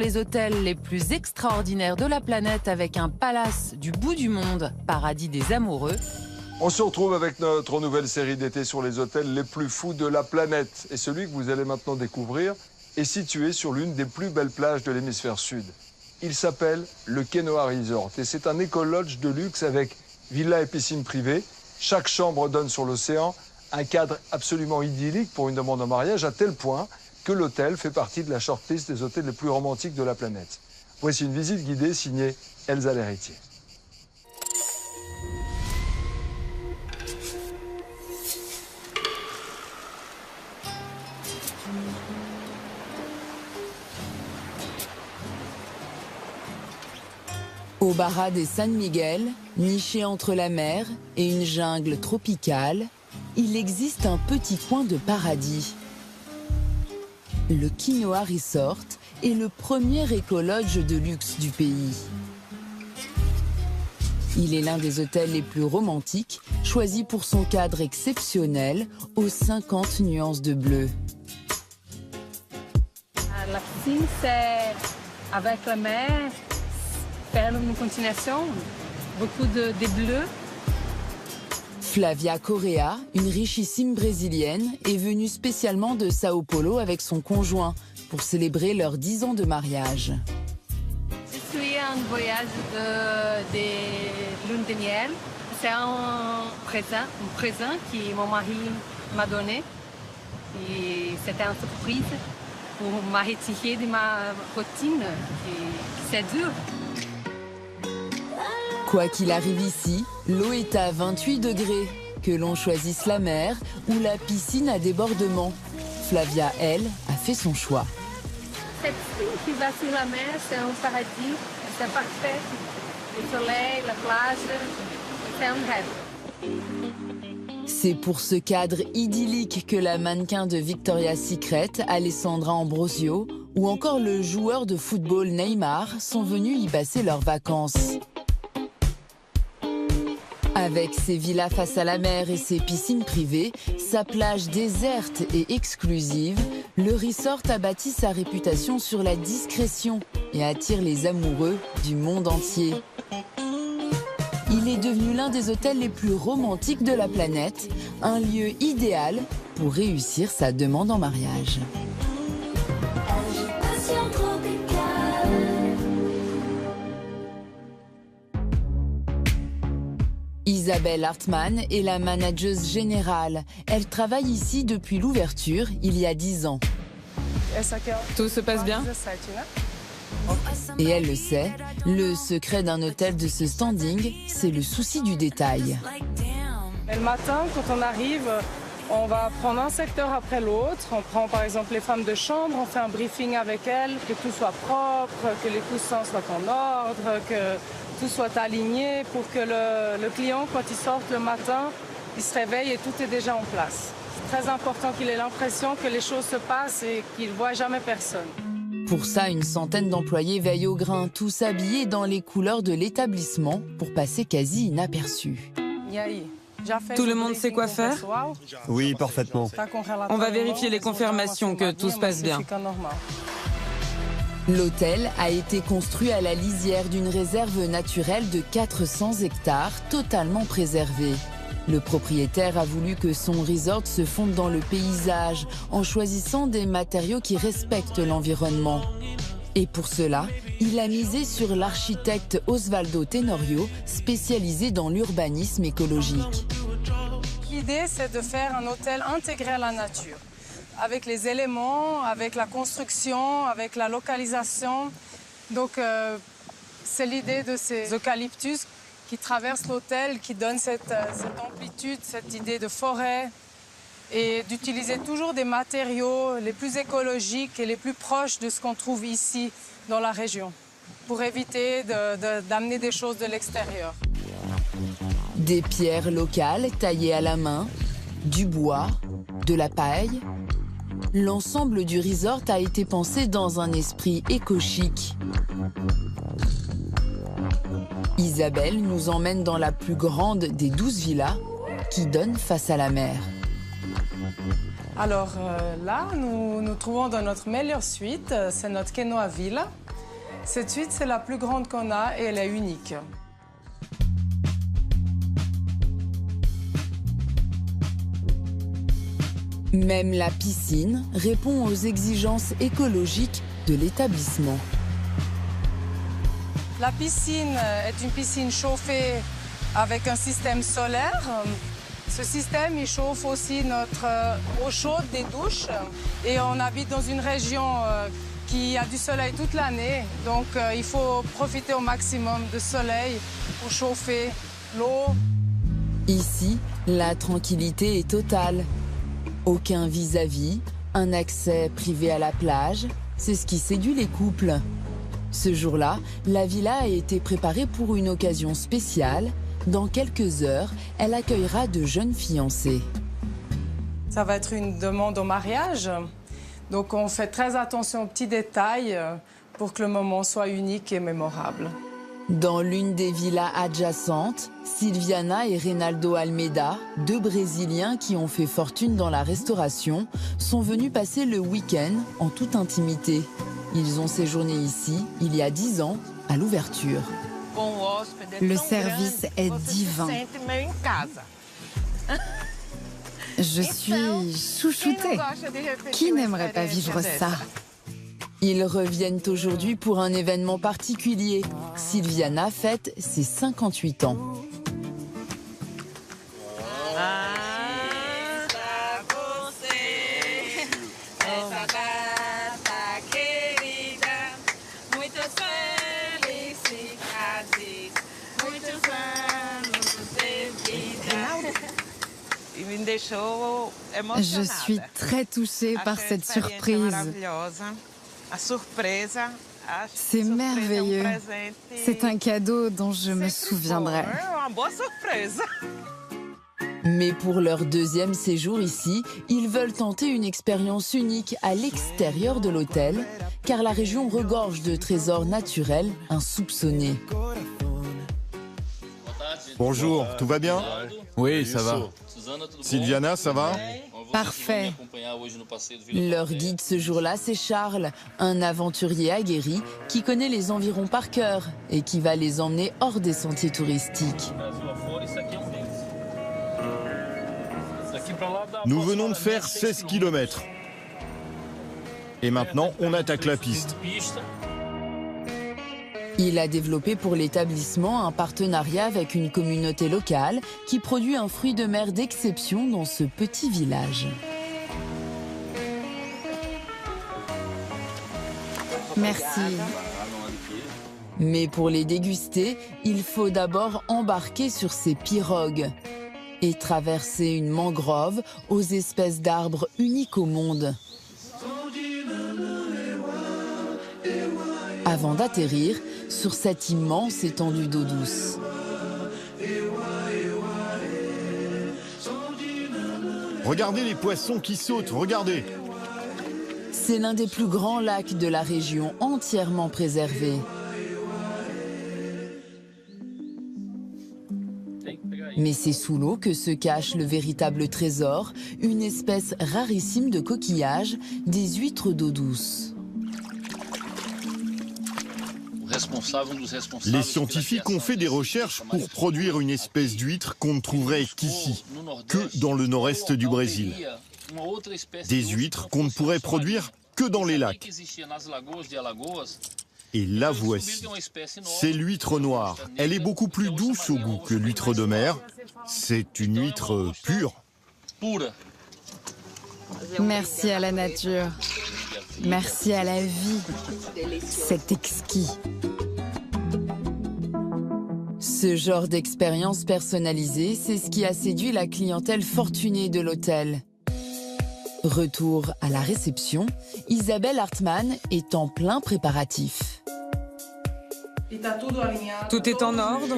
les hôtels les plus extraordinaires de la planète avec un palace du bout du monde, paradis des amoureux. On se retrouve avec notre nouvelle série d'été sur les hôtels les plus fous de la planète. Et celui que vous allez maintenant découvrir est situé sur l'une des plus belles plages de l'hémisphère sud. Il s'appelle le Kenoa Resort et c'est un éco-lodge de luxe avec villa et piscine privée. Chaque chambre donne sur l'océan, un cadre absolument idyllique pour une demande en mariage, à tel point que l'hôtel fait partie de la shortlist des hôtels les plus romantiques de la planète. Voici une visite guidée signée Elsa L'Héritier. Au Barra de San Miguel, niché entre la mer et une jungle tropicale, il existe un petit coin de paradis. Le Kenoa Resort est le premier éco-lodge de luxe du pays. Il est l'un des hôtels les plus romantiques, choisi pour son cadre exceptionnel aux 50 nuances de bleu. La piscine, c'est avec la mer. Faire une continuation, beaucoup de bleus. Flavia Correa, une richissime brésilienne, est venue spécialement de Sao Paulo avec son conjoint pour célébrer leurs 10 ans de mariage. Je suis en voyage de lune de miel. C'est un présent que mon mari m'a donné. Et c'était une surprise pour me retirer de ma routine, qui c'est dur. Quoi qu'il arrive ici, l'eau est à 28 degrés. Que l'on choisisse la mer ou la piscine à débordement. Flavia, elle, a fait son choix. Cette piscine qui va sur la mer, c'est un paradis. C'est parfait. Le soleil, la plage, c'est un rêve. C'est pour ce cadre idyllique que la mannequin de Victoria's Secret, Alessandra Ambrosio, ou encore le joueur de football Neymar sont venus y passer leurs vacances. Avec ses villas face à la mer et ses piscines privées, sa plage déserte et exclusive, le resort a bâti sa réputation sur la discrétion et attire les amoureux du monde entier. Il est devenu l'un des hôtels les plus romantiques de la planète, un lieu idéal pour réussir sa demande en mariage. Isabelle Hartmann est la manageuse générale. Elle travaille ici depuis l'ouverture, il y a 10 ans. Tout se passe bien? Et elle le sait, le secret d'un hôtel de ce standing, c'est le souci du détail. Le matin, quand on arrive, on va prendre un secteur après l'autre. On prend par exemple les femmes de chambre, on fait un briefing avec elles, que tout soit propre, que les coussins soient en ordre, que tout soit aligné pour que le client, quand il sort le matin, il se réveille et tout est déjà en place. C'est très important qu'il ait l'impression que les choses se passent et qu'il ne voit jamais personne. Pour ça, une centaine d'employés veillent au grain, tous habillés dans les couleurs de l'établissement pour passer quasi inaperçus. Tout le monde sait quoi faire? Oui, parfaitement. On va vérifier les confirmations que tout se passe bien. L'hôtel a été construit à la lisière d'une réserve naturelle de 400 hectares, totalement préservée. Le propriétaire a voulu que son resort se fonde dans le paysage en choisissant des matériaux qui respectent l'environnement. Et pour cela, il a misé sur l'architecte Osvaldo Tenorio, spécialisé dans l'urbanisme écologique. L'idée, c'est de faire un hôtel intégré à la nature, avec les éléments, avec la construction, avec la localisation. Donc, c'est l'idée de ces eucalyptus qui traversent l'hôtel, qui donnent cette amplitude, cette idée de forêt, et d'utiliser toujours des matériaux les plus écologiques et les plus proches de ce qu'on trouve ici dans la région, pour éviter d'amener des choses de l'extérieur. Des pierres locales taillées à la main, du bois, de la paille. L'ensemble du resort a été pensé dans un esprit éco-chic. Isabelle nous emmène dans la plus grande des 12 villas qui donne face à la mer. Alors là, nous nous trouvons dans notre meilleure suite, c'est notre Kenoa Villa. Cette suite, c'est la plus grande qu'on a et elle est unique. Même la piscine répond aux exigences écologiques de l'établissement. La piscine est une piscine chauffée avec un système solaire. Ce système, il chauffe aussi notre eau chaude des douches. Et on habite dans une région qui a du soleil toute l'année. Donc il faut profiter au maximum de soleil pour chauffer l'eau. Ici, la tranquillité est totale. Aucun vis-à-vis, un accès privé à la plage, c'est ce qui séduit les couples. Ce jour-là, la villa a été préparée pour une occasion spéciale. Dans quelques heures, elle accueillera de jeunes fiancés. Ça va être une demande au mariage. Donc on fait très attention aux petits détails pour que le moment soit unique et mémorable. Dans l'une des villas adjacentes, Silviana et Reynaldo Almeida, deux Brésiliens qui ont fait fortune dans la restauration, sont venus passer le week-end en toute intimité. Ils ont séjourné ici, il y a 10 ans, à l'ouverture. Le service est divin. Je suis chouchoutée. Qui n'aimerait pas vivre ça? Ils reviennent aujourd'hui pour un événement particulier. Silviana fête ses 58 ans. Je suis très touchée par cette surprise. C'est merveilleux. C'est un cadeau dont je me souviendrai. Mais pour leur deuxième séjour ici, ils veulent tenter une expérience unique à l'extérieur de l'hôtel, car la région regorge de trésors naturels insoupçonnés. Bonjour, tout va bien? Oui, ça va. Silviana, ça va? Parfait. Leur guide ce jour-là, c'est Charles, un aventurier aguerri qui connaît les environs par cœur et qui va les emmener hors des sentiers touristiques. Nous venons de faire 16 km. Et maintenant, on attaque la piste. Il a développé pour l'établissement un partenariat avec une communauté locale qui produit un fruit de mer d'exception dans ce petit village. Merci. Mais pour les déguster, il faut d'abord embarquer sur ces pirogues et traverser une mangrove aux espèces d'arbres uniques au monde. Avant d'atterrir sur cette immense étendue d'eau douce. Regardez les poissons qui sautent, regardez. C'est l'un des plus grands lacs de la région, entièrement préservé. Mais c'est sous l'eau que se cache le véritable trésor, une espèce rarissime de coquillages, des huîtres d'eau douce. Les scientifiques ont fait des recherches pour produire une espèce d'huître qu'on ne trouverait qu'ici, que dans le nord-est du Brésil. Des huîtres qu'on ne pourrait produire que dans les lacs. Et la voici. C'est l'huître noire. Elle est beaucoup plus douce au goût que l'huître de mer. C'est une huître pure. Merci à la nature. Merci à la vie. C'est exquis. Ce genre d'expérience personnalisée, c'est ce qui a séduit la clientèle fortunée de l'hôtel. Retour à la réception, Isabelle Hartmann est en plein préparatif. Tout est en ordre?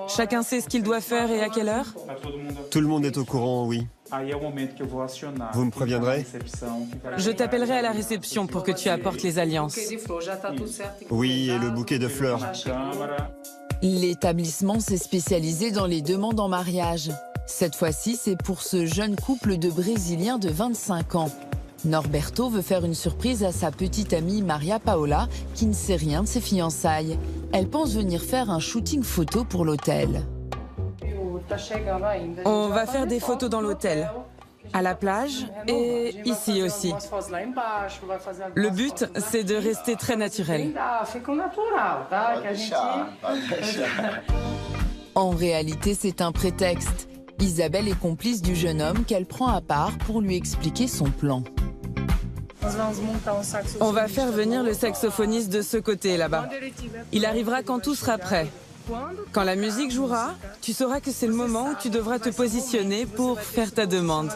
Chacun sait ce qu'il doit faire et à quelle heure? Tout le monde est au courant, oui. Vous me préviendrez? Je t'appellerai à la réception pour que tu apportes les alliances. Oui, et le bouquet de fleurs. L'établissement s'est spécialisé dans les demandes en mariage. Cette fois-ci, c'est pour ce jeune couple de Brésiliens de 25 ans. Norberto veut faire une surprise à sa petite amie Maria Paola, qui ne sait rien de ses fiançailles. Elle pense venir faire un shooting photo pour l'hôtel. On va faire des photos dans l'hôtel, à la plage et ici aussi. Le but, c'est de rester très naturel. En réalité, c'est un prétexte. Isabelle est complice du jeune homme qu'elle prend à part pour lui expliquer son plan. On va faire venir le saxophoniste de ce côté, là-bas. Il arrivera quand tout sera prêt. Quand la musique jouera, tu sauras que c'est le moment où tu devras te positionner pour faire ta demande.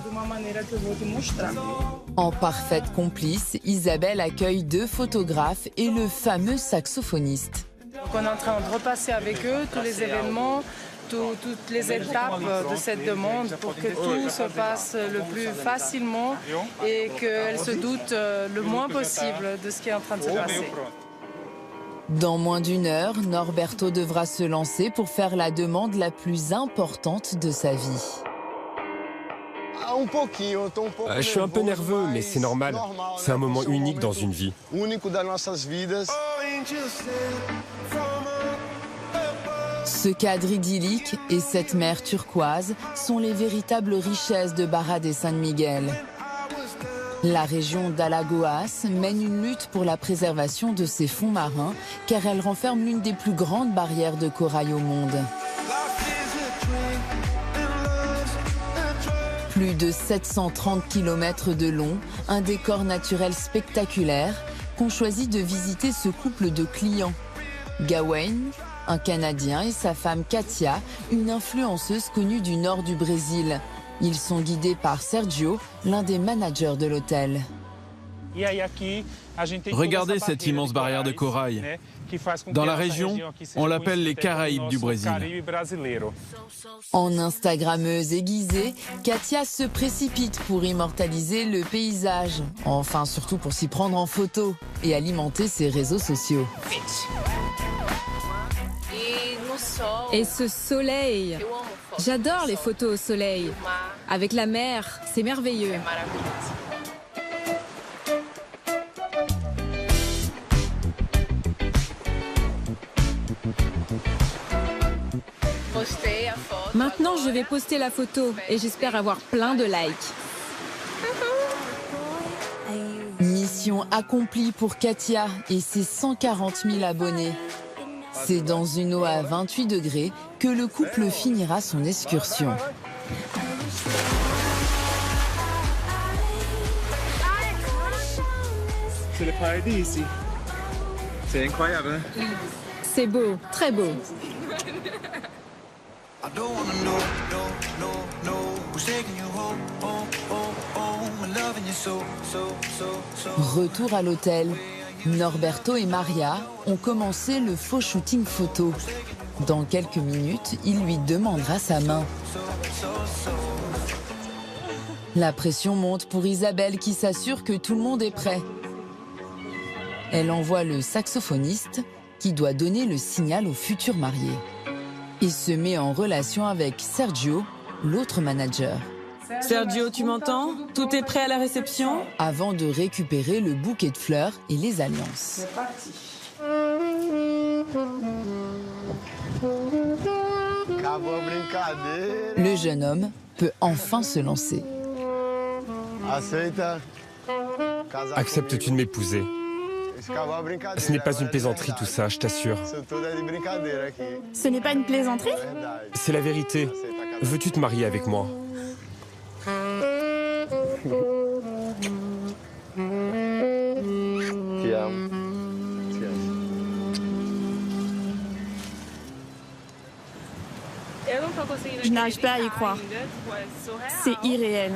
En parfaite complice, Isabelle accueille 2 photographes et le fameux saxophoniste. Donc on est en train de repasser avec eux tous les événements, toutes les étapes de cette demande pour que tout se passe le plus facilement et qu'elle se doute le moins possible de ce qui est en train de se passer. Dans moins d'1 heure, Norberto devra se lancer pour faire la demande la plus importante de sa vie. Je suis un peu nerveux, mais c'est normal. C'est un moment unique dans une vie. Ce cadre idyllique et cette mer turquoise sont les véritables richesses de Barra de San Miguel. La région d'Alagoas mène une lutte pour la préservation de ses fonds marins car elle renferme l'une des plus grandes barrières de corail au monde. Plus de 730 km de long, un décor naturel spectaculaire qu'ont choisi de visiter ce couple de clients. Gawain, un Canadien, et sa femme Katia, une influenceuse connue du nord du Brésil. Ils sont guidés par Sergio, l'un des managers de l'hôtel. Regardez cette immense barrière de corail. Dans la région, on l'appelle les Caraïbes du Brésil. En Instagrammeuse aiguisée, Katia se précipite pour immortaliser le paysage. Enfin, surtout pour s'y prendre en photo et alimenter ses réseaux sociaux. Et ce soleil, j'adore les photos au soleil. Avec la mer, c'est merveilleux. Maintenant, je vais poster la photo et j'espère avoir plein de likes. Mission accomplie pour Katia et ses 140 000 abonnés. C'est dans une eau à 28 degrés que le couple finira son excursion. C'est le paradis ici. C'est incroyable. Hein? C'est beau, très beau. Retour à l'hôtel. Norberto et Maria ont commencé le faux shooting photo. Dans quelques minutes, il lui demandera sa main. La pression monte pour Isabelle qui s'assure que tout le monde est prêt. Elle envoie le saxophoniste qui doit donner le signal aux futurs mariés. Et se met en relation avec Sergio, l'autre manager. Sergio, tu m'entends? Tout est prêt à la réception? Avant de récupérer le bouquet de fleurs et les alliances. C'est parti. Le jeune homme peut enfin se lancer. Acceptes-tu de m'épouser? Ce n'est pas une plaisanterie tout ça, je t'assure. Ce n'est pas une plaisanterie? C'est la vérité. Veux-tu te marier avec moi? Je n'arrive pas à y croire. C'est irréel.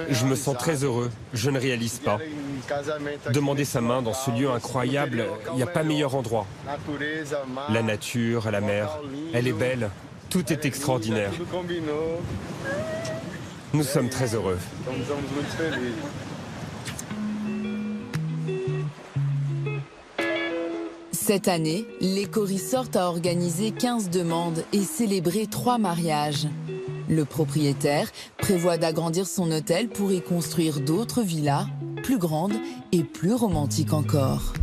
Je me sens très heureux. Je ne réalise pas. Demander sa main dans ce lieu incroyable, il n'y a pas meilleur endroit. La nature, la mer, elle est belle. Tout est extraordinaire. Nous sommes très heureux. Cette année, l'Eco Resort a organisé 15 demandes et célébré 3 mariages. Le propriétaire prévoit d'agrandir son hôtel pour y construire d'autres villas, plus grandes et plus romantiques encore.